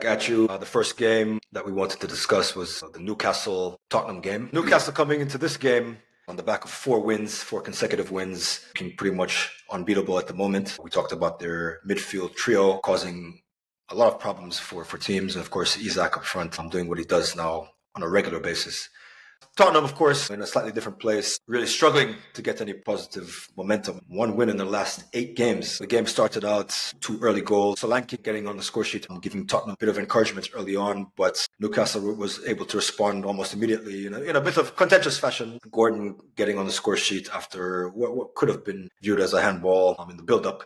back at you. The first game that we wanted to discuss was the Newcastle-Tottenham game. Newcastle coming into this game on the back of 4 consecutive wins, looking pretty much unbeatable at the moment. We talked about their midfield trio causing a lot of problems for teams. And of course, Isak up front doing what he does now on a regular basis. Tottenham, of course, in a slightly different place, really struggling to get any positive momentum. 1 win in the last 8 games. The game started out 2 early goals. Solanke getting on the score sheet and giving Tottenham a bit of encouragement early on, but Newcastle was able to respond almost immediately in a bit of contentious fashion. Gordon getting on the score sheet after what could have been viewed as a handball in the build-up.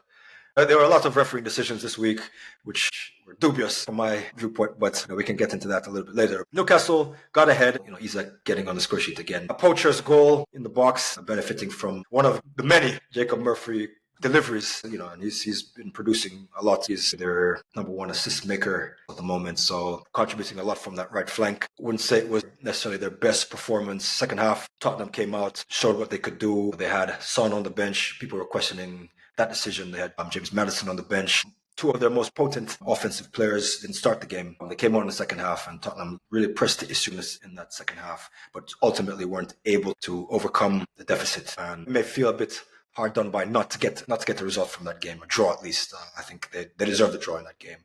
There were a lot of refereeing decisions this week, which were dubious from my viewpoint, but we can get into that a little bit later. Newcastle got ahead, Isak getting on the score sheet again. A poacher's goal in the box, benefiting from one of the many Jacob Murphy deliveries, and he's been producing a lot. He's their number 1 assist maker at the moment, so contributing a lot from that right flank. Wouldn't say it was necessarily their best performance. Second half, Tottenham came out, showed what they could do. They had Son on the bench. People were questioning that decision. They had James Maddison on the bench. 2 of their most potent offensive players didn't start the game. They came on in the second half, and Tottenham really pressed the issue in that second half, but ultimately weren't able to overcome the deficit. And it may feel a bit hard done by not to get the result from that game, a draw at least. I think they deserve the draw in that game.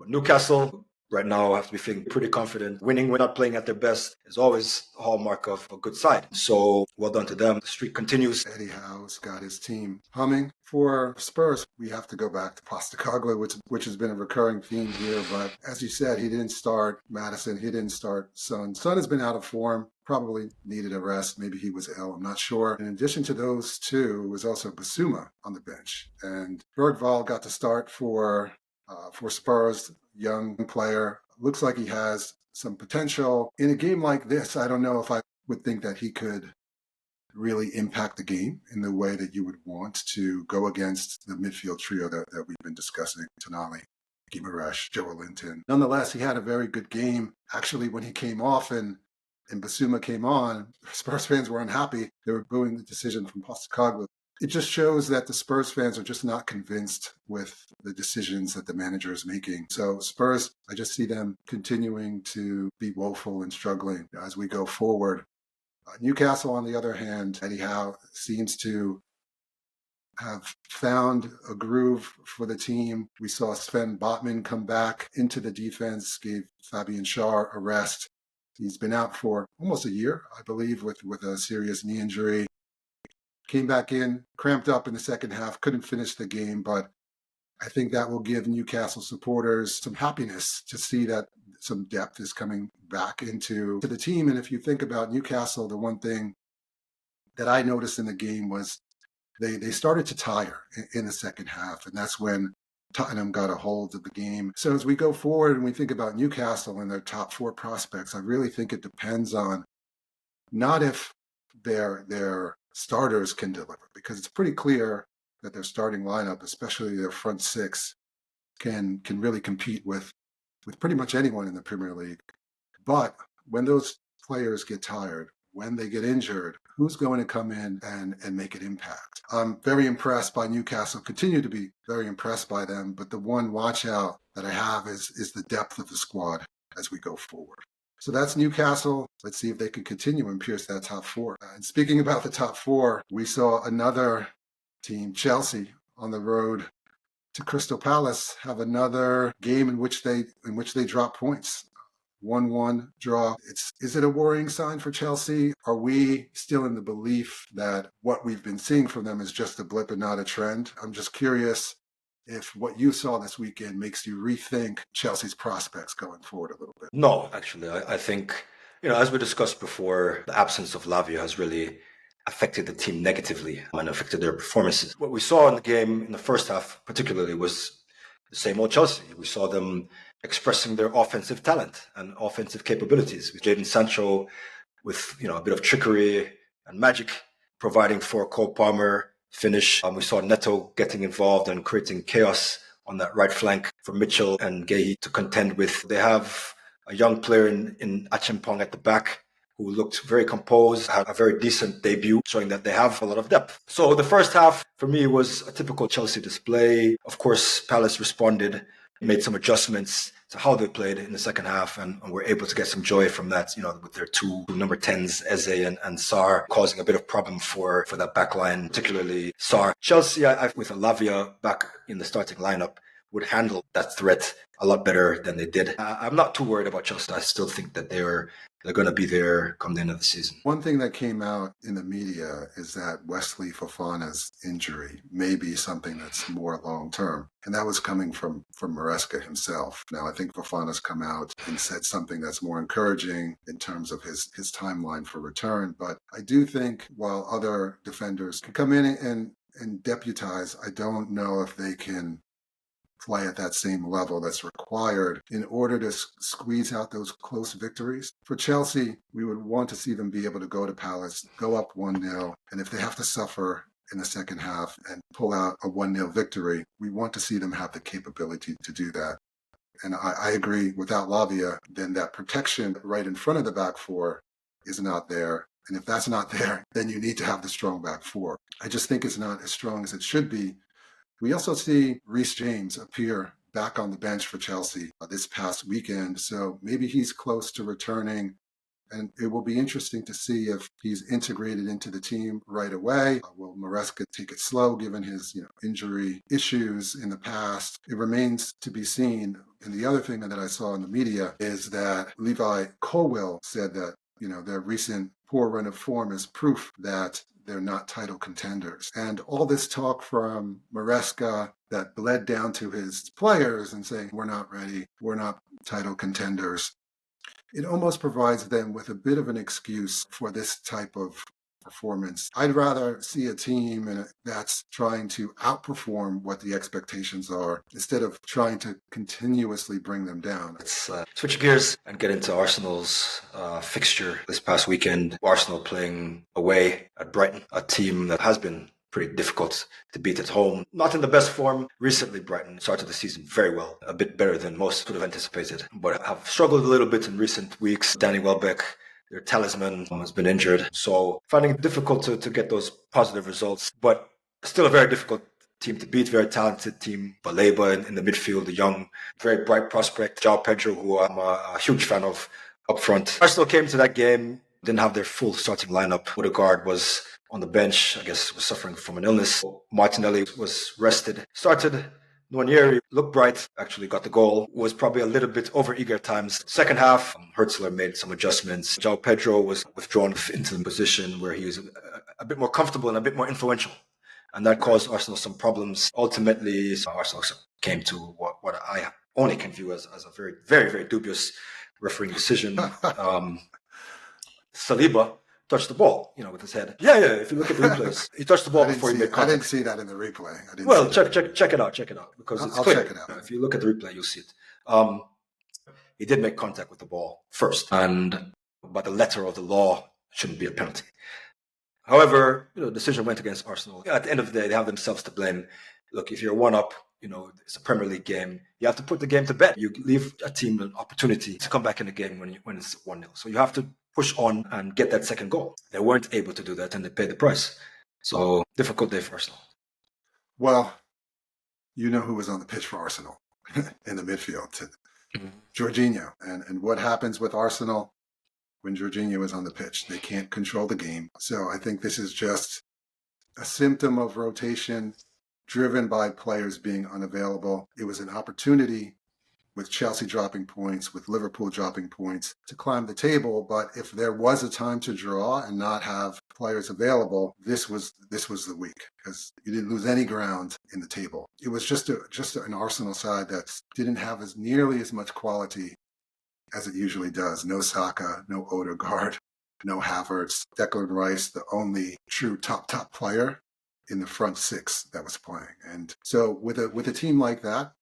But Newcastle right now have to be feeling pretty confident. Winning when not playing at their best is always a hallmark of a good side. So well done to them. The streak continues. Eddie Howe's got his team humming. For Spurs, we have to go back to Postecoglou, which has been a recurring theme here. But as you said, he didn't start Maddison. He didn't start Son. Son has been out of form. Probably needed a rest. Maybe he was ill. I'm not sure. In addition to those 2, was also Basuma on the bench. And Bergvall got to start for Spurs, young player. Looks like he has some potential. In a game like this, I don't know if I would think that he could really impact the game in the way that you would want to go against the midfield trio that we've been discussing, Tonali, Guimaraes, Joelinton. Nonetheless, he had a very good game. Actually, when he came off and Basuma came on, Spurs fans were unhappy. They were booing the decision from Postecoglou. It just shows that the Spurs fans are just not convinced with the decisions that the manager is making. So Spurs, I just see them continuing to be woeful and struggling as we go forward. Newcastle, on the other hand, Eddie Howe seems to have found a groove for the team. We saw Sven Botman come back into the defense, gave Fabian Schär a rest. He's been out for almost a year, I believe, with a serious knee injury. Came back in, cramped up in the second half, couldn't finish the game, but I think that will give Newcastle supporters some happiness to see that some depth is coming back into the team. And if you think about Newcastle, the one thing that I noticed in the game was they started to tire in the second half, and that's when Tottenham got a hold of the game. So as we go forward and we think about Newcastle and their top 4 prospects, I really think it depends on not if their starters can deliver, because it's pretty clear that their starting lineup, especially their front 6, can really compete with pretty much anyone in the Premier League. But when those players get tired, when they get injured, who's going to come in and make an impact? I'm very impressed by Newcastle, continue to be very impressed by them, but the one watch out that I have is the depth of the squad as we go forward. So that's Newcastle. Let's see if they can continue and pierce that top 4. And speaking about the top 4, we saw another team, Chelsea, on the road to Crystal Palace, have another game in which they drop points. 1-1 draw. Is it a worrying sign for Chelsea? Are we still in the belief that what we've been seeing from them is just a blip and not a trend? I'm just curious if what you saw this weekend makes you rethink Chelsea's prospects going forward a little bit. No, actually, I think, as we discussed before, the absence of Lavia has really affected the team negatively and affected their performances. What we saw in the game in the first half particularly was the same old Chelsea. We saw them expressing their offensive talent and offensive capabilities, with Jadon Sancho with a bit of trickery and magic, providing for Cole Palmer finish. We saw Neto getting involved and creating chaos on that right flank for Mitchell and Guehi to contend with. They have a young player in Achimpong at the back who looked very composed, had a very decent debut, showing that they have a lot of depth. So the first half, for me, was a typical Chelsea display. Of course, Palace responded made some adjustments to how they played in the second half and were able to get some joy from that, with their two number 10s, Eze and Sarr, causing a bit of problem for that back line, particularly Sarr. Chelsea, with Lavia back in the starting lineup, would handle that threat a lot better than they did. I'm not too worried about Chelsea. I still think that they're going to be there come the end of the season. One thing that came out in the media is that Wesley Fofana's injury may be something that's more long-term. And that was coming from Maresca himself. Now, I think Fofana's come out and said something that's more encouraging in terms of his timeline for return. But I do think while other defenders can come in and deputize, I don't know if they can play at that same level that's required in order to squeeze out those close victories. For Chelsea, we would want to see them be able to go to Palace, go up 1-0, and if they have to suffer in the second half and pull out a 1-0 victory, we want to see them have the capability to do that. And I agree, without Lavia, then that protection right in front of the back four is not there. And if that's not there, then you need to have the strong back four. I just think it's not as strong as it should be. We also see Reece James appear back on the bench for Chelsea this past weekend, so maybe he's close to returning, and it will be interesting to see if he's integrated into the team right away. Will Maresca take it slow given his injury issues in the past? It remains to be seen. And the other thing that I saw in the media is that Levi Colwill said that their recent poor run of form is proof that they're not title contenders. And all this talk from Maresca that bled down to his players and saying, we're not ready, we're not title contenders, it almost provides them with a bit of an excuse for this type of performance. I'd rather see a team that's trying to outperform what the expectations are instead of trying to continuously bring them down. Let's switch gears and get into Arsenal's fixture this past weekend. Arsenal playing away at Brighton, a team that has been pretty difficult to beat at home. Not in the best form. Recently, Brighton started the season very well, a bit better than most would have anticipated, but have struggled a little bit in recent weeks. Danny Welbeck, their talisman, has been injured, so finding it difficult to get those positive results, but still a very difficult team to beat, very talented team. Baleba in the midfield, a young, very bright prospect. João Pedro, who I'm a huge fan of up front. Arsenal came to that game, didn't have their full starting lineup. Odegaard was on the bench, I guess was suffering from an illness. Martinelli was rested. Started Nwaneri, looked bright, actually got the goal, was probably a little bit over-eager at times. Second half, Hertzler made some adjustments. João Pedro was withdrawn into the position where he was a bit more comfortable and a bit more influential. And that caused Arsenal some problems. Ultimately, Arsenal came to what I only can view as a very, very, very dubious refereeing decision. Saliba touched the ball, with his head. Yeah. If you look at the replays, he touched the ball before he made contact. I didn't see that in the replay. Check it out because it's clear. Check it out. If you look at the replay, you'll see it. He did make contact with the ball first, and by the letter of the law, shouldn't be a penalty. However, the decision went against Arsenal. At the end of the day, they have themselves to blame. Look, if you're 1-up, it's a Premier League game. You have to put the game to bed. You leave a team an opportunity to come back in the game when it's 1-0. So you have to push on and get that second goal. They weren't able to do that, and they paid the price. So difficult day for Arsenal. Well, you know who was on the pitch for Arsenal in the midfield? Jorginho. And what happens with Arsenal when Jorginho is on the pitch? They can't control the game. So I think this is just a symptom of rotation driven by players being unavailable. It was an opportunity with Chelsea dropping points, with Liverpool dropping points, to climb the table. But if there was a time to draw and not have players available, this was the week, because you didn't lose any ground in the table. It was just an Arsenal side that didn't have nearly as much quality as it usually does. No Saka, no Odegaard, no Havertz. Declan Rice, the only true top player in the front six that was playing. And so with a team like that,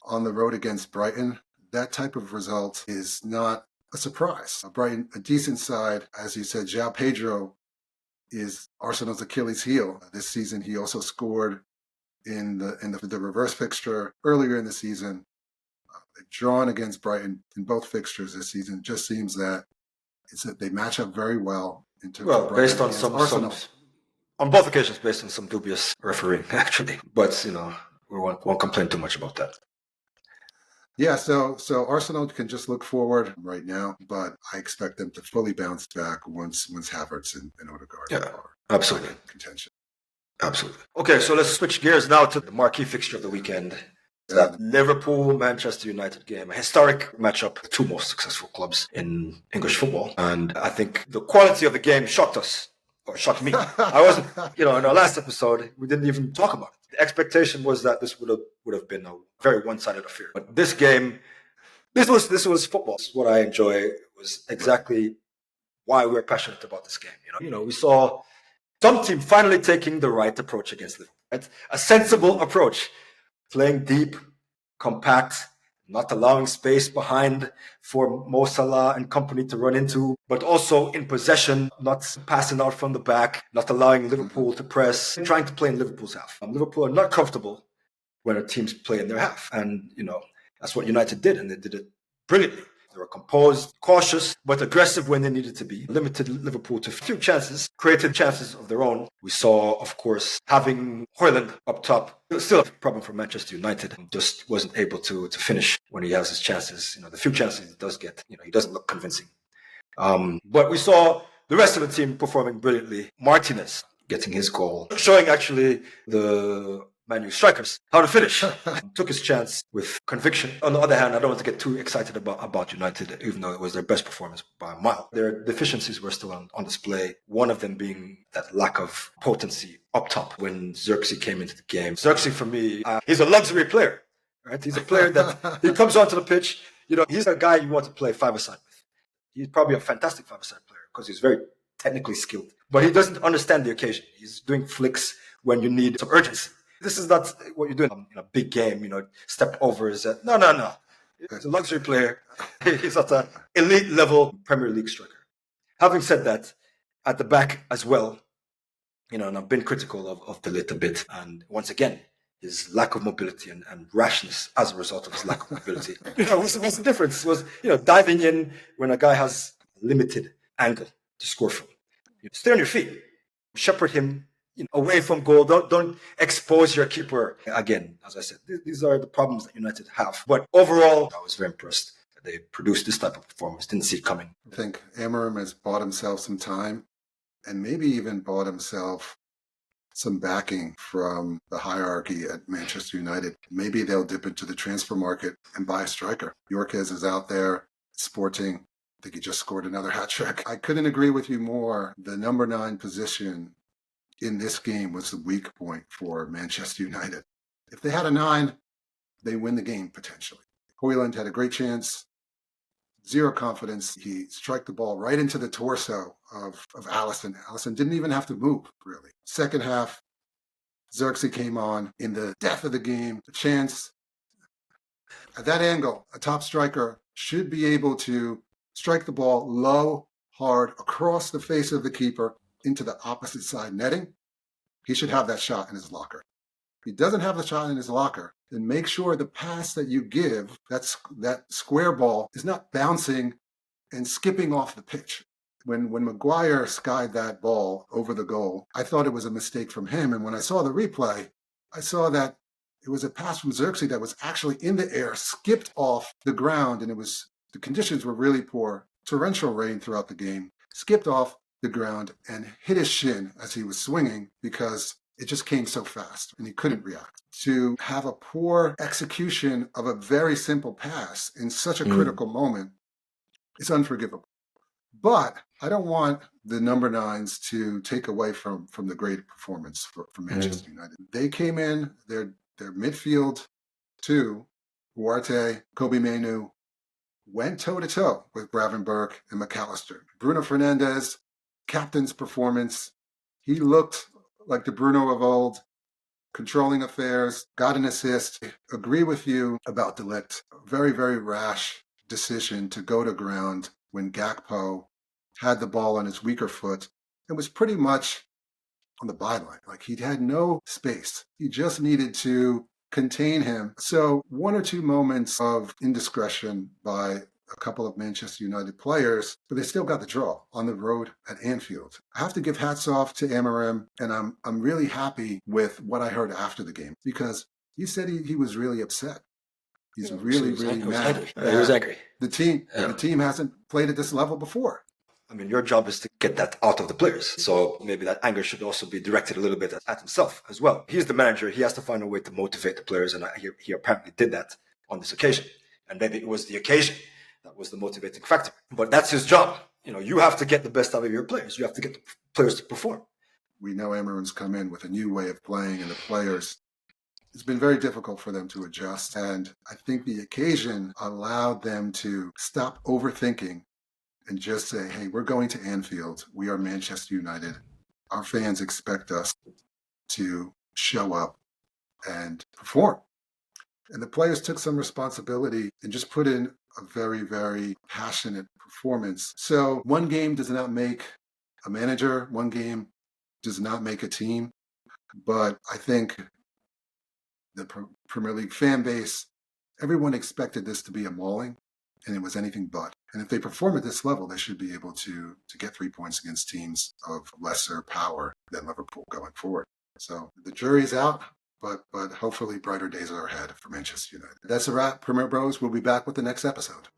on the road against Brighton, that type of result is not a surprise. Brighton, a decent side, as you said. João Pedro is Arsenal's Achilles heel. This season, he also scored in the reverse fixture earlier in the season. They've drawn against Brighton in both fixtures this season. It just seems that they match up very well. Based on some on both occasions, based on some dubious refereeing, actually. But we won't complain too much about that. Yeah, so Arsenal can just look forward right now, but I expect them to fully bounce back once Havertz and Odegaard Yeah, are back absolutely. in contention. Absolutely. Okay, so let's switch gears now to the marquee fixture of the weekend. That Liverpool-Manchester United game, a historic matchup, the two most successful clubs in English football. And I think the quality of the game shocked us, or shocked me. I wasn't, in our last episode, we didn't even talk about it. The expectation was that this would have been a very one-sided affair. But this game, this was football. This is what I enjoy. It was exactly why we're passionate about this game. We saw some team finally taking the right approach against Liverpool. Right? A sensible approach, playing deep, compact, not allowing space behind for Mo Salah and company to run into, but also in possession, not passing out from the back, not allowing Liverpool to press, trying to play in Liverpool's half. Liverpool are not comfortable when their teams play in their half. And, that's what United did, and they did it brilliantly. They were composed, cautious, but aggressive when they needed to be. Limited Liverpool to few chances, created chances of their own. We saw, of course, having Højlund up top. It was still a problem for Manchester United. Just wasn't able to finish when he has his chances. The few chances he does get, he doesn't look convincing. But we saw the rest of the team performing brilliantly. Martinez getting his goal, showing actually the Man U strikers how to finish. Took his chance with conviction. On the other hand, I don't want to get too excited about United, even though it was their best performance by a mile. Their deficiencies were still on display. One of them being that lack of potency up top when Xerxes came into the game. Xerxes, for me, he's a luxury player. Right? He's a player that he comes onto the pitch. He's a guy you want to play five-a-side with. He's probably a fantastic five-a-side player because he's very technically skilled. But he doesn't understand the occasion. He's doing flicks when you need some urgency. This is not what you're doing in a big game, step overs. No. He's a luxury player. He's not an elite level Premier League striker. Having said that, at the back as well, and I've been critical of De Ligt a bit. And once again, his lack of mobility and rashness as a result of his lack of mobility. What's the difference? Was, diving in when a guy has limited angle to score from. Stay on your feet. Shepherd him away from goal. Don't expose your keeper. Again, as I said, these are the problems that United have. But overall, I was very impressed that they produced this type of performance. Didn't see it coming. I think Amorim has bought himself some time and maybe even bought himself some backing from the hierarchy at Manchester United. Maybe they'll dip into the transfer market and buy a striker. Yorkes is out there, Sporting. I think he just scored another hat trick. I couldn't agree with you more. The number 9 position in this game was the weak point for Manchester United. If they had a 9, they win the game potentially. Højlund had a great chance. Zero confidence. He struck the ball right into the torso of Alisson. Alisson didn't even have to move, really. Second half, Xerxes came on in the death of the game. A chance. At that angle, a top striker should be able to strike the ball low, hard, across the face of the keeper into the opposite side netting. He should have that shot in his locker. If he doesn't have the shot in his locker, then make sure the pass that you give, that square ball, is not bouncing and skipping off the pitch. When Maguire skied that ball over the goal, I thought it was a mistake from him. And when I saw the replay, I saw that it was a pass from Xerxes that was actually in the air, skipped off the ground, and the conditions were really poor. Torrential rain throughout the game. Skipped off the ground and hit his shin as he was swinging because it just came so fast and he couldn't react. To have a poor execution of a very simple pass in such a critical moment is unforgivable. But I don't want the number 9s to take away from the great performance for Manchester United. They came in, their midfield too, Huarte, Kobe Mainoo, went toe-to-toe with Gravenberch and McAllister. Bruno Fernandes, captain's performance. He looked like the Bruno of old, controlling affairs, got an assist. Agree with you about De Ligt. Very, very rash decision to go to ground when Gakpo had the ball on his weaker foot and was pretty much on the byline. Like, he had no space. He just needed to contain him. So 1 or 2 moments of indiscretion by a couple of Manchester United players, but they still got the draw on the road at Anfield. I have to give hats off to Amorim, and I'm really happy with what I heard after the game because he said he was really upset. He's So really, he was really he was mad. angry. He was angry. The team Yeah. hasn't played at this level before. I mean, your job is to get that out of the players. So maybe that anger should also be directed a little bit at himself as well. He's the manager. He has to find a way to motivate the players. And he apparently did that on this occasion. And maybe it was the occasion that was the motivating factor. But that's his job. You have to get the best out of your players. You have to get the players to perform. We know Amorim's come in with a new way of playing, and the players, it's been very difficult for them to adjust. And I think the occasion allowed them to stop overthinking and just say, hey, we're going to Anfield. We are Manchester United. Our fans expect us to show up and perform. And the players took some responsibility and just put in a very, very passionate performance. So one game does not make a manager. One game does not make a team. But I think the Premier League fan base, everyone expected this to be a mauling, and it was anything but. And if they perform at this level, they should be able to get 3 points against teams of lesser power than Liverpool going forward. So the jury's out, but hopefully brighter days are ahead for Manchester United. That's a wrap, Premier Bros. We'll be back with the next episode.